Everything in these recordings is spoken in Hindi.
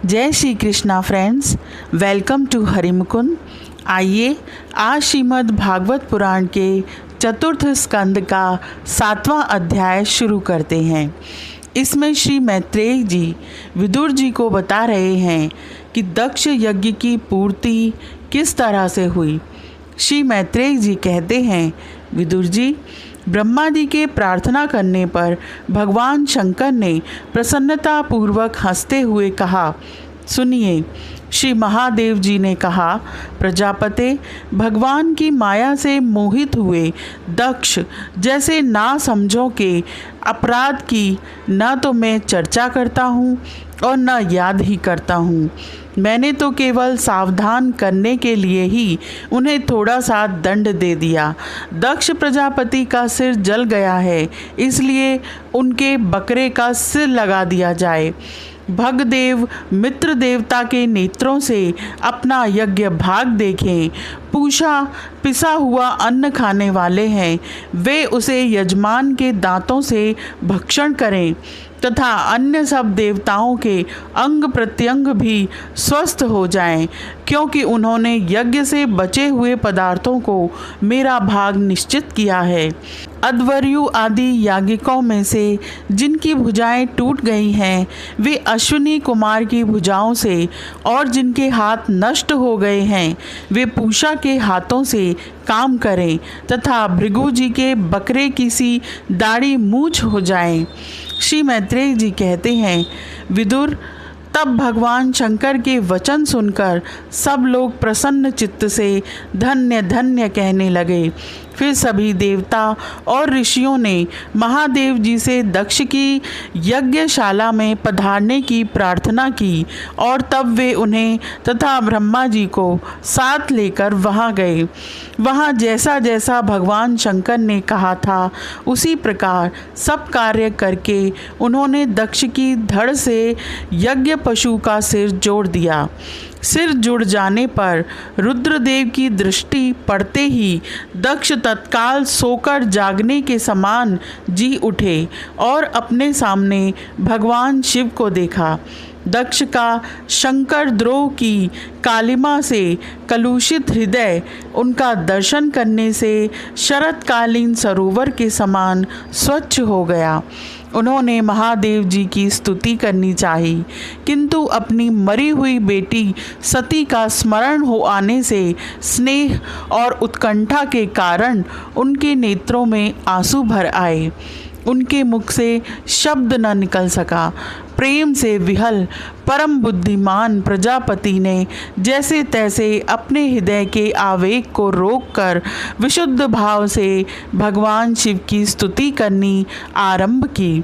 जय Shri Krishna friends, welcome to Harimukund. आइए आज श्रीमद् भागवत पुराण के चतुर्थ स्कंद का 7वां अध्याय शुरू करते हैं। इसमें श्री मैत्रेय जी विदुर जी को बता रहे हैं कि दक्ष यज्ञ की पूर्ति किस तरह से हुई। श्री मैत्रेय जी कहते हैं, विदुर जी, ब्रह्मा जी के प्रार्थना करने पर भगवान शंकर ने प्रसन्नता पूर्वक हंसते हुए कहा, सुनिए। श्री महादेव जी ने कहा, प्रजापते, भगवान की माया से मोहित हुए दक्ष जैसे ना समझो के अपराध की न तो मैं चर्चा करता हूँ और न याद ही करता हूँ। मैंने तो केवल सावधान करने के लिए ही उन्हें थोड़ा सा दंड दे दिया। दक्ष प्रजापति का सिर जल गया है, इसलिए उनके बकरे का सिर लगा दिया जाए। भगदेव मित्र देवता के नेत्रों से अपना यज्ञ भाग देखें। पूषा पिसा हुआ अन्न खाने वाले हैं, वे उसे यजमान के दांतों से भक्षण करें तथा अन्य सब देवताओं के अंग प्रत्यंग भी स्वस्थ हो जाएं, क्योंकि उन्होंने यज्ञ से बचे हुए पदार्थों को मेरा भाग निश्चित किया है। अध्वर्यु आदि याज्ञिकों में से जिनकी भुजाएं टूट गई हैं, वे अश्विनी कुमार की भुजाओं से, और जिनके हाथ नष्ट हो गए हैं, वे पूषा के हाथों से काम करें तथा भृगु जी के बकरे की सी दाढ़ी मूछ हो जाएं। श्री मैत्रेय जी कहते हैं, विदुर, तब भगवान शंकर के वचन सुनकर सब लोग प्रसन्न चित्त से धन्य धन्य कहने लगे। फिर सभी देवता और ऋषियों ने महादेव जी से दक्ष की यज्ञशाला में पधारने की प्रार्थना की, और तब वे उन्हें तथा ब्रह्मा जी को साथ लेकर वहाँ गए। वहाँ जैसा जैसा भगवान शंकर ने कहा था, उसी प्रकार सब कार्य करके उन्होंने दक्ष की धड़ से यज्ञ पशु का सिर जोड़ दिया। सिर जुड़ जाने पर रुद्रदेव की दृष्टि पड़ते ही दक्ष तत्काल सोकर जागने के समान जी उठे और अपने सामने भगवान शिव को देखा। दक्ष का शंकर द्रोह की कालिमा से कलुषित हृदय उनका दर्शन करने से शरतकालीन सरोवर के समान स्वच्छ हो गया। उन्होंने महादेव जी की स्तुति करनी चाहिए, किंतु अपनी मरी हुई बेटी सती का स्मरण हो आने से स्नेह और उत्कंठा के कारण उनके नेत्रों में आंसू भर आए। उनके मुख से शब्द न निकल सका। प्रेम से विहल परम बुद्धिमान प्रजापति ने जैसे तैसे अपने हृदय के आवेग को रोककर विशुद्ध भाव से भगवान शिव की स्तुति करनी आरंभ की।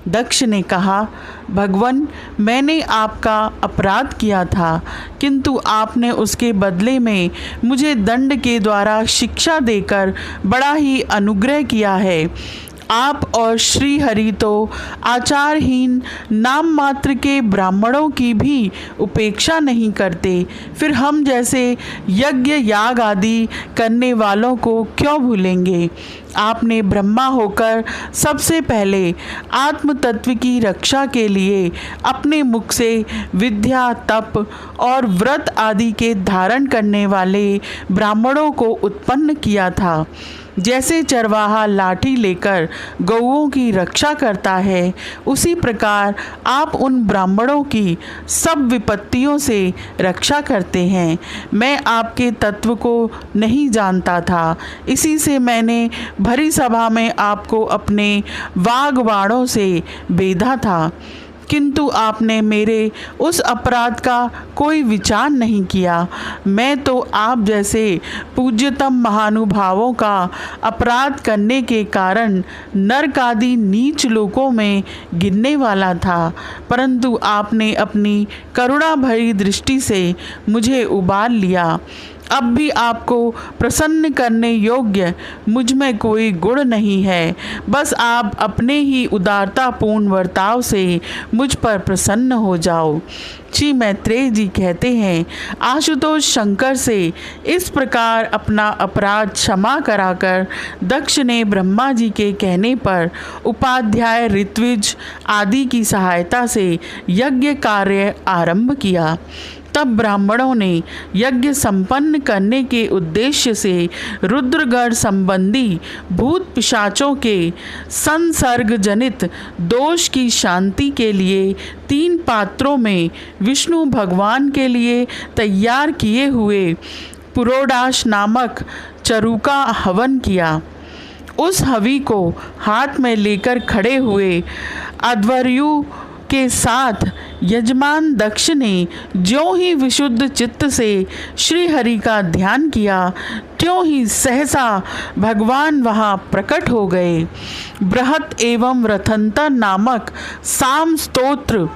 दक्ष ने कहा, भगवन, मैंने आपका अपराध किया था, किंतु आपने उसके बदले में मुझे दंड के द्वारा शिक्षा देकर बड़ा ही अनुग्रह किया है। आप और श्री हरि तो आचारहीन नाम मात्र के ब्राह्मणों की भी उपेक्षा नहीं करते, फिर हम जैसे यज्ञ याग आदि करने वालों को क्यों भूलेंगे। आपने ब्रह्मा होकर सबसे पहले आत्म तत्व की रक्षा के लिए अपने मुख से विद्या, तप और व्रत आदि के धारण करने वाले ब्राह्मणों को उत्पन्न किया था। जैसे चरवाहा लाठी लेकर गौओं की रक्षा करता है, उसी प्रकार आप उन ब्राह्मणों की सब विपत्तियों से रक्षा करते हैं। मैं आपके तत्व को नहीं जानता था, इसी से मैंने भरी सभा में आपको अपने वाग्बाणों से बेधा था, किंतु आपने मेरे उस अपराध का कोई विचार नहीं किया। मैं तो आप जैसे पूज्यतम महानुभावों का अपराध करने के कारण नरक आदि नीच लोकों में गिरने वाला था, परंतु आपने अपनी करुणा भरी दृष्टि से मुझे उबार लिया। अब भी आपको प्रसन्न करने योग्य मुझ में कोई गुण नहीं है। बस आप अपने ही उदारतापूर्ण वर्ताव से मुझ पर प्रसन्न हो जाओ। श्री मैत्रेय जी कहते हैं, आशुतोष शंकर से इस प्रकार अपना अपराध क्षमा कराकर दक्ष ने ब्रह्मा जी के कहने पर उपाध्याय ऋत्विज आदि की सहायता से यज्ञ कार्य आरंभ किया। तब ब्राह्मणों ने यज्ञ संपन्न करने के उद्देश्य से रुद्रगण संबंधी भूत पिशाचों के संसर्ग जनित दोष की शांति के लिए 3 पात्रों में विष्णु भगवान के लिए तैयार किए हुए पुरोडाश नामक चरु का हवन किया। उस हवि को हाथ में लेकर खड़े हुए अध्वर्यु के साथ यजमान दक्ष ने ज्यों ही विशुद्ध चित्त से श्री हरि का ध्यान किया, त्यों ही सहसा भगवान वहाँ प्रकट हो गए। बृहत एवं रथंतर नामक साम स्तोत्र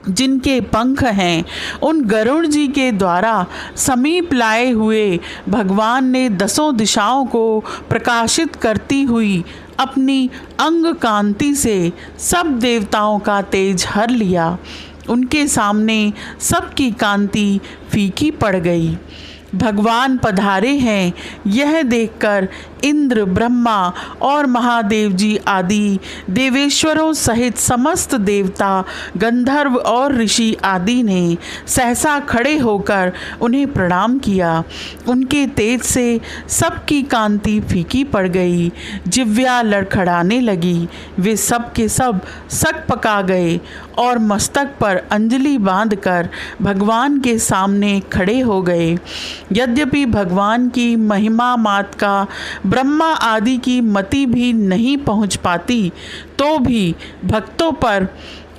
जिनके पंख हैं, उन गरुड़ जी के द्वारा समीप लाए हुए भगवान ने 10 दिशाओं को प्रकाशित करती हुई अपनी अंग कांति से सब देवताओं का तेज हर लिया। उनके सामने सबकी कांति फीकी पड़ गई। भगवान पधारे हैं, यह देखकर इंद्र, ब्रह्मा और महादेव जी आदि देवेश्वरों सहित समस्त देवता, गंधर्व और ऋषि आदि ने सहसा खड़े होकर उन्हें प्रणाम किया। उनके तेज से सबकी कांति फीकी पड़ गई, जिह्वा लड़खड़ाने लगी। वे सब के सब सक पका गए और मस्तक पर अंजलि बांधकर भगवान के सामने खड़े हो गए। यद्यपि भगवान की महिमा मात का ब्रह्मा आदि की मति भी नहीं पहुंच पाती, तो भी भक्तों पर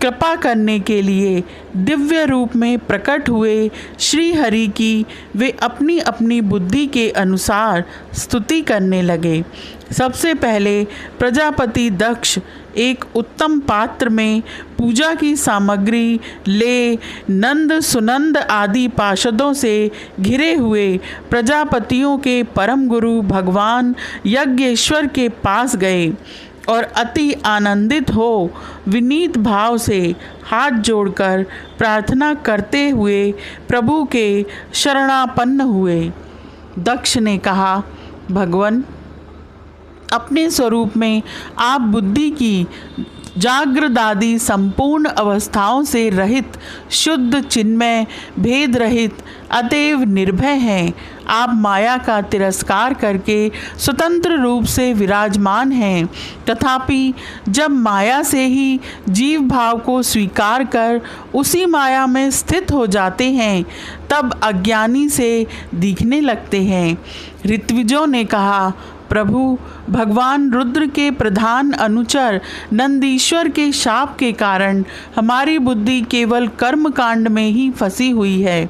कृपा करने के लिए दिव्य रूप में प्रकट हुए श्री हरि की वे अपनी अपनी बुद्धि के अनुसार स्तुति करने लगे। सबसे पहले प्रजापति दक्ष एक उत्तम पात्र में पूजा की सामग्री ले नंद सुनंद आदि पार्षदों से घिरे हुए प्रजापतियों के परम गुरु भगवान यज्ञेश्वर के पास गए और अति आनंदित हो विनीत भाव से हाथ जोड़कर प्रार्थना करते हुए प्रभु के शरणापन्न हुए। दक्ष ने कहा, भगवान, अपने स्वरूप में आप बुद्धि की जागृदादि संपूर्ण अवस्थाओं से रहित, शुद्ध, चिन्मय, भेद रहित, अतएव निर्भय हैं। आप माया का तिरस्कार करके स्वतंत्र रूप से विराजमान हैं। तथापि जब माया से ही जीव भाव को स्वीकार कर उसी माया में स्थित हो जाते हैं, तब अज्ञानी से दिखने लगते हैं। ऋत्विजों ने कहा, प्रभु, भगवान रुद्र के प्रधान अनुचर नंदीश्वर के शाप के कारण हमारी बुद्धि केवल कर्म कांड में ही फंसी हुई है।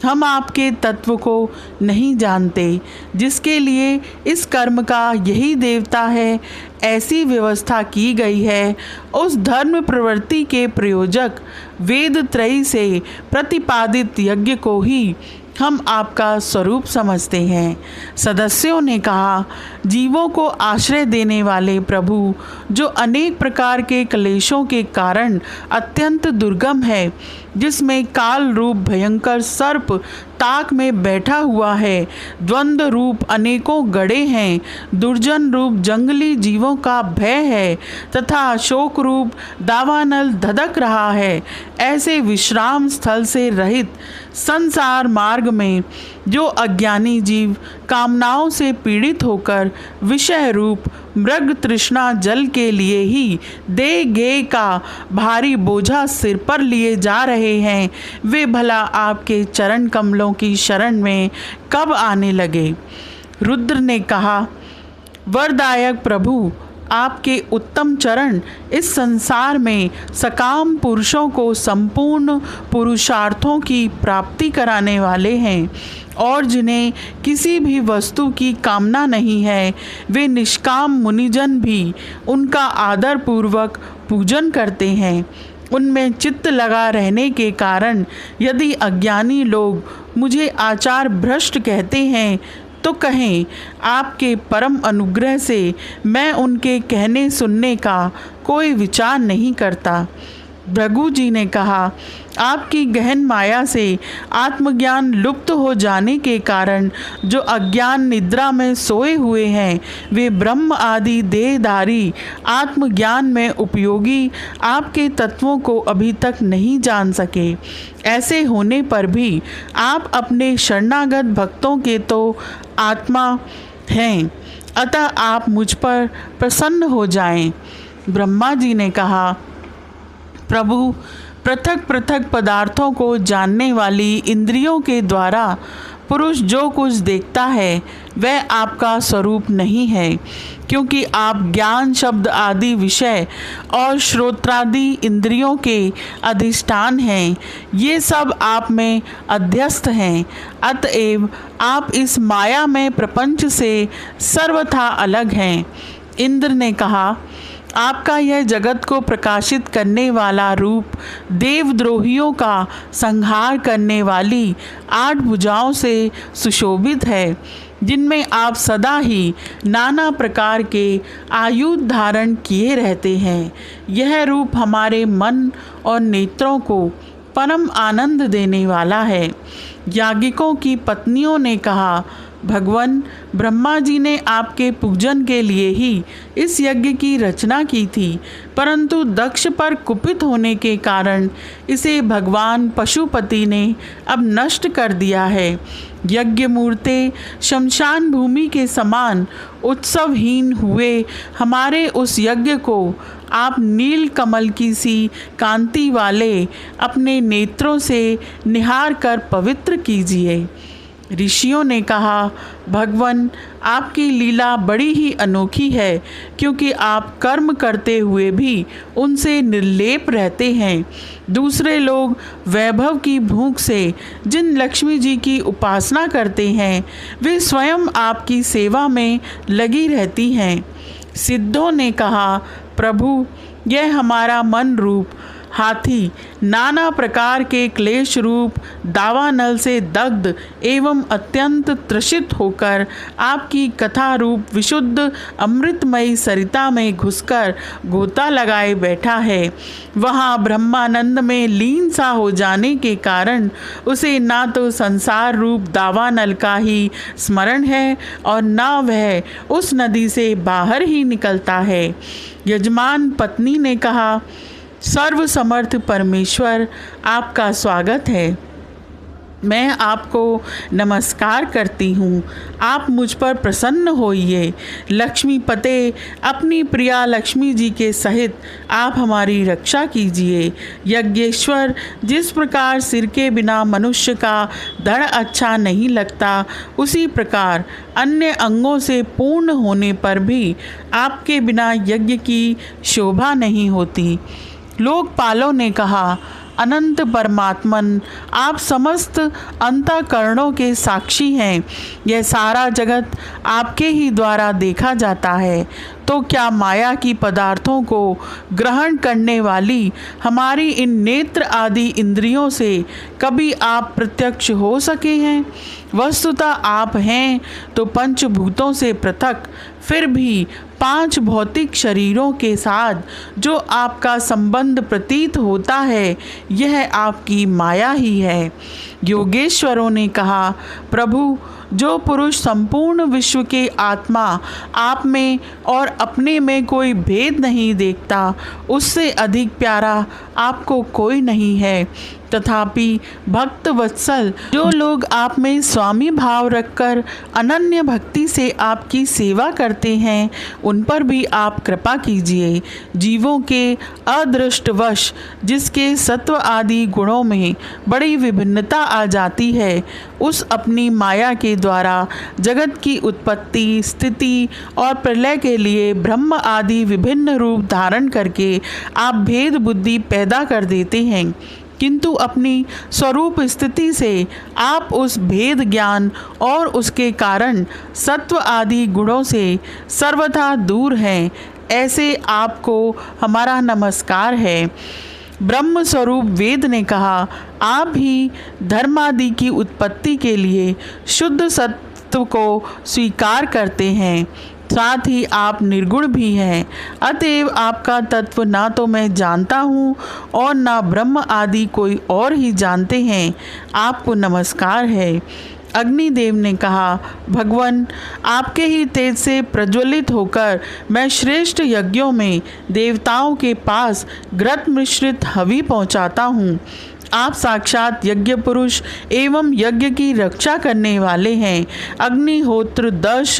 हम आपके तत्व को नहीं जानते, जिसके लिए इस कर्म का यही देवता है, ऐसी व्यवस्था की गई है। उस धर्म प्रवृत्ति के प्रयोजक वेद त्रयी से प्रतिपादित यज्ञ को ही हम आपका स्वरूप समझते हैं। सदस्यों ने कहा, जीवों को आश्रय देने वाले प्रभु, जो अनेक प्रकार के क्लेशों के कारण अत्यंत दुर्गम है, जिसमें काल रूप भयंकर सर्प ताक में बैठा हुआ है, द्वंद्व रूप अनेकों गड़े हैं, दुर्जन रूप जंगली जीवों का भय है तथा शोक रूप दावानल धधक रहा है, ऐसे विश्राम स्थल से रहित संसार मार्ग में जो अज्ञानी जीव कामनाओं से पीड़ित होकर विषय रूप मृग तृष्णा जल के लिए ही दे गे का भारी बोझा सिर पर लिए जा रहे हैं, वे भला आपके चरण कमलों की शरण में कब आने लगे। रुद्र ने कहा, वरदायक प्रभु, आपके उत्तम चरण इस संसार में सकाम पुरुषों को संपूर्ण पुरुषार्थों की प्राप्ति कराने वाले हैं और जिन्हें किसी भी वस्तु की कामना नहीं है, वे निष्काम मुनिजन भी उनका आदर पूर्वक पूजन करते हैं। उनमें चित्त लगा रहने के कारण यदि अज्ञानी लोग मुझे आचार भ्रष्ट कहते हैं तो कहें, आपके परम अनुग्रह से मैं उनके कहने सुनने का कोई विचार नहीं करता। भृगु जी ने कहा, आपकी गहन माया से आत्मज्ञान लुप्त हो जाने के कारण जो अज्ञान निद्रा में सोए हुए हैं, वे ब्रह्म आदि देहधारी आत्मज्ञान में उपयोगी आपके तत्वों को अभी तक नहीं जान सके। ऐसे होने पर भी आप अपने शरणागत भक्तों के तो आत्मा हैं, अतः आप मुझ पर प्रसन्न हो जाएं। ब्रह्मा जी ने कहा, प्रभु, पृथक पृथक पदार्थों को जानने वाली इंद्रियों के द्वारा पुरुष जो कुछ देखता है वह आपका स्वरूप नहीं है, क्योंकि आप ज्ञान शब्द आदि विषय और श्रोत्रादि इंद्रियों के अधिष्ठान हैं। ये सब आप में अध्यस्त हैं, अतएव आप इस मायामय प्रपंच से सर्वथा अलग हैं। इंद्र ने कहा, आपका यह जगत को प्रकाशित करने वाला रूप देवद्रोहियों का संहार करने वाली 8 भुजाओं से सुशोभित है, जिनमें आप सदा ही नाना प्रकार के आयुध धारण किए रहते हैं। यह रूप हमारे मन और नेत्रों को परम आनंद देने वाला है। याज्ञिकों की पत्नियों ने कहा, भगवान, ब्रह्मा जी ने आपके पूजन के लिए ही इस यज्ञ की रचना की थी, परंतु दक्ष पर कुपित होने के कारण इसे भगवान पशुपति ने अब नष्ट कर दिया है। यज्ञ मूर्ते शमशान भूमि के समान उत्सवहीन हुए हमारे उस यज्ञ को आप नील कमल की सी कांति वाले अपने नेत्रों से निहार कर पवित्र कीजिए। ऋषियों ने कहा, भगवान, आपकी लीला बड़ी ही अनोखी है, क्योंकि आप कर्म करते हुए भी उनसे निर्लेप रहते हैं। दूसरे लोग वैभव की भूख से जिन लक्ष्मी जी की उपासना करते हैं, वे स्वयं आपकी सेवा में लगी रहती हैं। सिद्धों ने कहा, प्रभु, यह हमारा मन रूप हाथी नाना प्रकार के क्लेश रूप दावानल से दग्ध एवं अत्यंत त्रसित होकर आपकी कथा रूप विशुद्ध अमृतमयी सरिता में घुसकर गोता लगाए बैठा है। वहाँ ब्रह्मानंद में लीन सा हो जाने के कारण उसे ना तो संसार रूप दावानल का ही स्मरण है और ना वह उस नदी से बाहर ही निकलता है। यजमान पत्नी ने कहा, सर्व समर्थ परमेश्वर, आपका स्वागत है। मैं आपको नमस्कार करती हूँ। आप मुझ पर प्रसन्न होइए। लक्ष्मी पते, अपनी प्रिया लक्ष्मी जी के सहित आप हमारी रक्षा कीजिए। यज्ञेश्वर, जिस प्रकार सिर के बिना मनुष्य का धड़ अच्छा नहीं लगता, उसी प्रकार अन्य अंगों से पूर्ण होने पर भी आपके बिना यज्ञ की शोभा नहीं होती। लोकपालों ने कहा, अनंत परमात्मन, आप समस्त अंतःकरणों के साक्षी हैं। यह सारा जगत आपके ही द्वारा देखा जाता है, तो क्या माया की पदार्थों को ग्रहण करने वाली हमारी इन नेत्र आदि इंद्रियों से कभी आप प्रत्यक्ष हो सके हैं? वस्तुतः आप हैं तो पंचभूतों से पृथक, फिर भी 5 भौतिक शरीरों के साथ जो आपका संबंध प्रतीत होता है, यह आपकी माया ही है। योगेश्वरों ने कहा, प्रभु, जो पुरुष संपूर्ण विश्व के आत्मा आप में और अपने में कोई भेद नहीं देखता, उससे अधिक प्यारा आपको कोई नहीं है। तथापि भक्त वत्सल, जो लोग आप में स्वामी भाव रखकर अनन्य भक्ति से आपकी सेवा करते हैं, उन पर भी आप कृपा कीजिए। जीवों के अदृष्टवश जिसके सत्व आदि गुणों में बड़ी विभिन्नता आ जाती है, उस अपनी माया के द्वारा जगत की उत्पत्ति, स्थिति और प्रलय के लिए ब्रह्म आदि विभिन्न रूप धारण करके आप भेद बुद्धि पैदा कर देते हैं, किंतु अपनी स्वरूप स्थिति से आप उस भेद ज्ञान और उसके कारण सत्व आदि गुणों से सर्वथा दूर हैं। ऐसे आपको हमारा नमस्कार है। ब्रह्म स्वरूप वेद ने कहा, आप ही धर्मादि की उत्पत्ति के लिए शुद्ध सत्व को स्वीकार करते हैं, साथ ही आप निर्गुण भी हैं। अतएव आपका तत्व ना तो मैं जानता हूँ और ना ब्रह्म आदि कोई और ही जानते हैं। आपको नमस्कार है। अग्निदेव ने कहा, भगवान, आपके ही तेज से प्रज्वलित होकर मैं श्रेष्ठ यज्ञों में देवताओं के पास घृत मिश्रित हवि पहुँचाता हूँ। आप साक्षात यज्ञ पुरुष एवं यज्ञ की रक्षा करने वाले हैं। अग्निहोत्र, दश,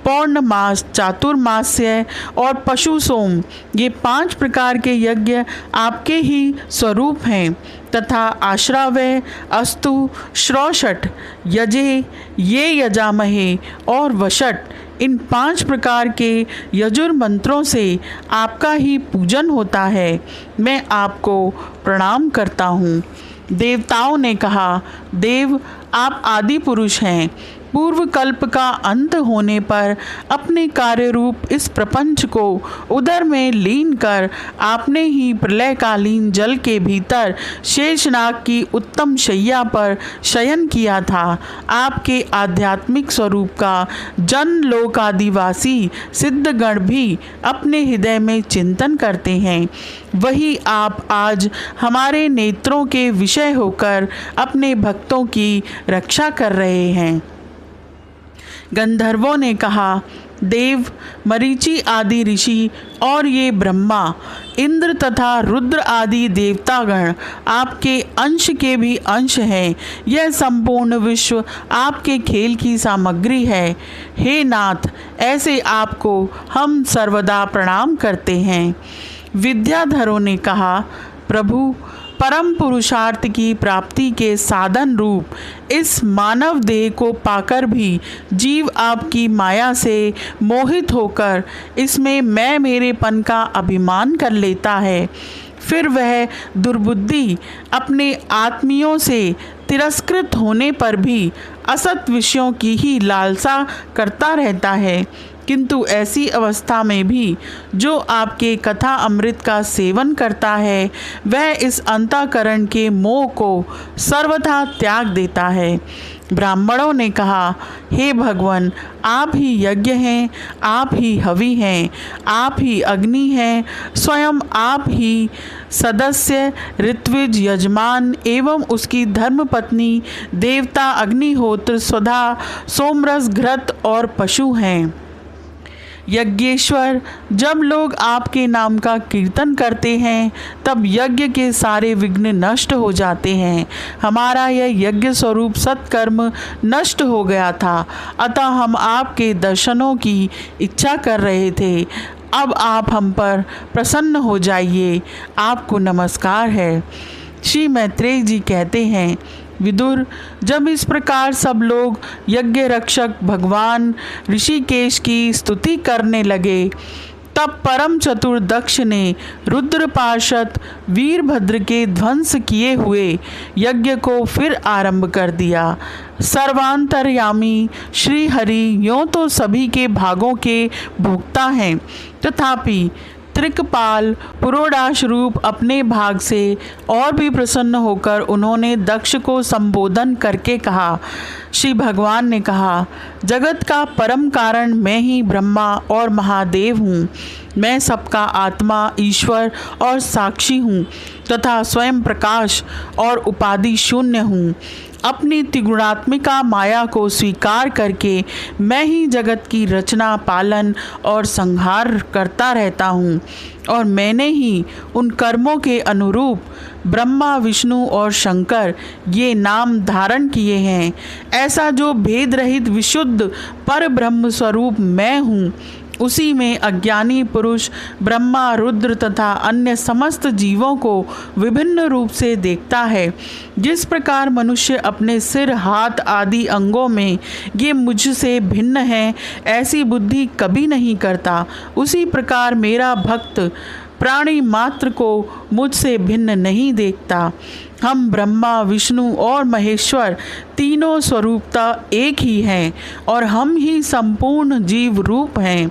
पौर्णमास, चातुर्मास्य और पशु सोम, ये 5 प्रकार के यज्ञ आपके ही स्वरूप हैं तथा आश्रावय, अस्तु, श्रौषट, यजे, ये यजामहे और वषट, इन 5 प्रकार के यजुर मंत्रों से आपका ही पूजन होता है। मैं आपको प्रणाम करता हूँ। देवताओं ने कहा, देव, आप आदि पुरुष हैं। पूर्व कल्प का अंत होने पर अपने कार्य रूप इस प्रपंच को उदर में लीन कर आपने ही प्रलयकालीन जल के भीतर शेषनाग की उत्तम शैया पर शयन किया था। आपके आध्यात्मिक स्वरूप का जन लोकादिवासी सिद्धगण भी अपने हृदय में चिंतन करते हैं। वही आप आज हमारे नेत्रों के विषय होकर अपने भक्तों की रक्षा कर रहे हैं। गंधर्वों ने कहा, देव, मरीचि आदि ऋषि और ये ब्रह्मा, इंद्र तथा रुद्र आदि देवतागण आपके अंश के भी अंश हैं। यह संपूर्ण विश्व आपके खेल की सामग्री है। हे नाथ, ऐसे आपको हम सर्वदा प्रणाम करते हैं। विद्याधरों ने कहा, प्रभु, परम पुरुषार्थ की प्राप्ति के साधन रूप इस मानव देह को पाकर भी जीव आपकी माया से मोहित होकर इसमें मैं मेरेपन का अभिमान कर लेता है। फिर वह दुर्बुद्धि अपने आत्मियों से तिरस्कृत होने पर भी असत विषयों की ही लालसा करता रहता है। किंतु ऐसी अवस्था में भी जो आपके कथा अमृत का सेवन करता है वह इस अंतःकरण के मोह को सर्वथा त्याग देता है। ब्राह्मणों ने कहा, हे भगवान, आप ही यज्ञ हैं, आप ही हवि हैं, आप ही अग्नि हैं, स्वयं आप ही सदस्य, ऋत्विज, यजमान एवं उसकी धर्मपत्नी, देवता, अग्निहोत्र, स्वधा, सोमरस, घृत और पशु हैं। यज्ञेश्वर, जब लोग आपके नाम का कीर्तन करते हैं तब यज्ञ के सारे विघ्न नष्ट हो जाते हैं। हमारा यह यज्ञ स्वरूप सत्कर्म नष्ट हो गया था, अतः हम आपके दर्शनों की इच्छा कर रहे थे। अब आप हम पर प्रसन्न हो जाइए। आपको नमस्कार है। श्री मैत्रेय जी कहते हैं, विदुर, जब इस प्रकार सब लोग यज्ञ रक्षक भगवान ऋषिकेश की स्तुति करने लगे तब परम चतुर दक्ष ने रुद्र पार्षद वीरभद्र के ध्वंस किए हुए यज्ञ को फिर आरंभ कर दिया। सर्वांतर्यामी श्री हरि यों तो सभी के भागों के भोक्ता हैं, तथापि त्रिकपाल पुरोडाश रूप अपने भाग से और भी प्रसन्न होकर उन्होंने दक्ष को संबोधन करके कहा। श्री भगवान ने कहा, जगत का परम कारण मैं ही ब्रह्मा और महादेव हूँ। मैं सबका आत्मा, ईश्वर और साक्षी हूँ तथा स्वयं प्रकाश और उपाधि शून्य हूँ। अपनी त्रिगुणात्मिका माया को स्वीकार करके मैं ही जगत की रचना, पालन और संहार करता रहता हूँ और मैंने ही उन कर्मों के अनुरूप ब्रह्मा, विष्णु और शंकर ये नाम धारण किए हैं। ऐसा जो भेद रहित विशुद्ध पर ब्रह्म स्वरूप मैं हूँ, उसी में अज्ञानी पुरुष ब्रह्मा, रुद्र तथा अन्य समस्त जीवों को विभिन्न रूप से देखता है। जिस प्रकार मनुष्य अपने सिर, हाथ आदि अंगों में ये मुझसे भिन्न है ऐसी बुद्धि कभी नहीं करता, उसी प्रकार मेरा भक्त प्राणी मात्र को मुझसे भिन्न नहीं देखता। हम ब्रह्मा, विष्णु और महेश्वर तीनों स्वरूपता एक ही हैं और हम ही संपूर्ण जीव रूप हैं।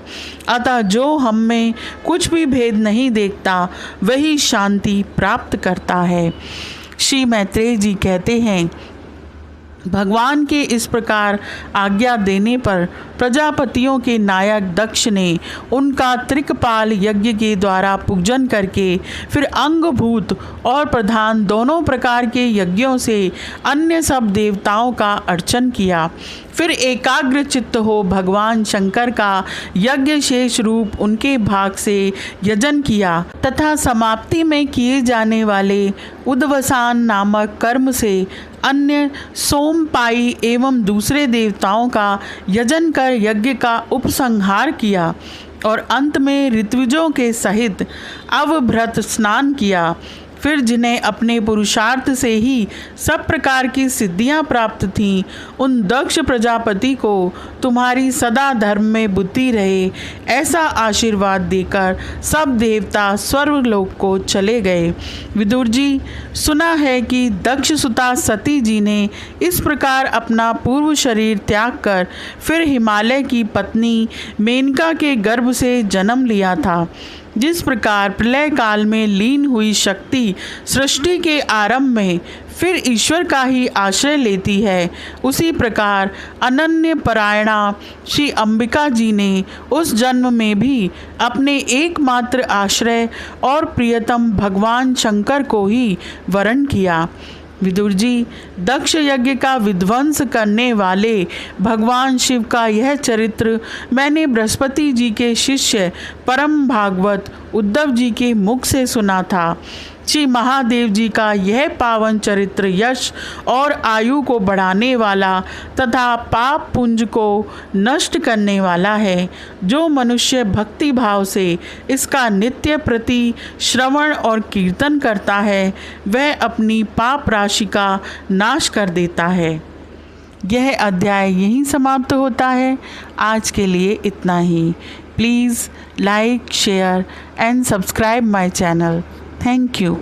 अतः जो हम में कुछ भी भेद नहीं देखता वही शांति प्राप्त करता है। श्री मैत्रेय जी कहते हैं, भगवान के इस प्रकार आज्ञा देने पर प्रजापतियों के नायक दक्ष ने उनका त्रिकपाल यज्ञ के द्वारा पूजन करके फिर अंगभूत और प्रधान दोनों प्रकार के यज्ञों से अन्य सब देवताओं का अर्चन किया। फिर एकाग्र चित्त हो भगवान शंकर का यज्ञ शेष रूप उनके भाग से यजन किया तथा समाप्ति में किए जाने वाले उद्वसान नामक कर्म से अन्य सोमपाई एवं दूसरे देवताओं का यजन कर यज्ञ का उपसंहार किया और अंत में ऋत्विजों के सहित अवभृत स्नान किया। फिर जिन्हें अपने पुरुषार्थ से ही सब प्रकार की सिद्धियां प्राप्त थीं, उन दक्ष प्रजापति को तुम्हारी सदा धर्म में बुद्धि रहे ऐसा आशीर्वाद देकर सब देवता स्वर्गलोक को चले गए। विदुर जी, सुना है कि दक्ष सुता सती जी ने इस प्रकार अपना पूर्व शरीर त्याग कर फिर हिमालय की पत्नी मेनका के गर्भ से जन्म लिया था। जिस प्रकार प्रलय काल में लीन हुई शक्ति सृष्टि के आरंभ में फिर ईश्वर का ही आश्रय लेती है, उसी प्रकार अनन्य परायणा श्री अंबिका जी ने उस जन्म में भी अपने एकमात्र आश्रय और प्रियतम भगवान शंकर को ही वरण किया। विदुर जी, दक्ष यज्ञ का विध्वंस करने वाले भगवान शिव का यह चरित्र मैंने बृहस्पति जी के शिष्य परम भागवत उद्धव जी के मुख से सुना था। श्री महादेव जी का यह पावन चरित्र यश और आयु को बढ़ाने वाला तथा पाप पुंज को नष्ट करने वाला है। जो मनुष्य भक्ति भाव से इसका नित्य प्रति श्रवण और कीर्तन करता है वह अपनी पाप राशि का नाश कर देता है। यह अध्याय यहीं समाप्त होता है। आज के लिए इतना ही। Please like, share and subscribe my channel. Thank you.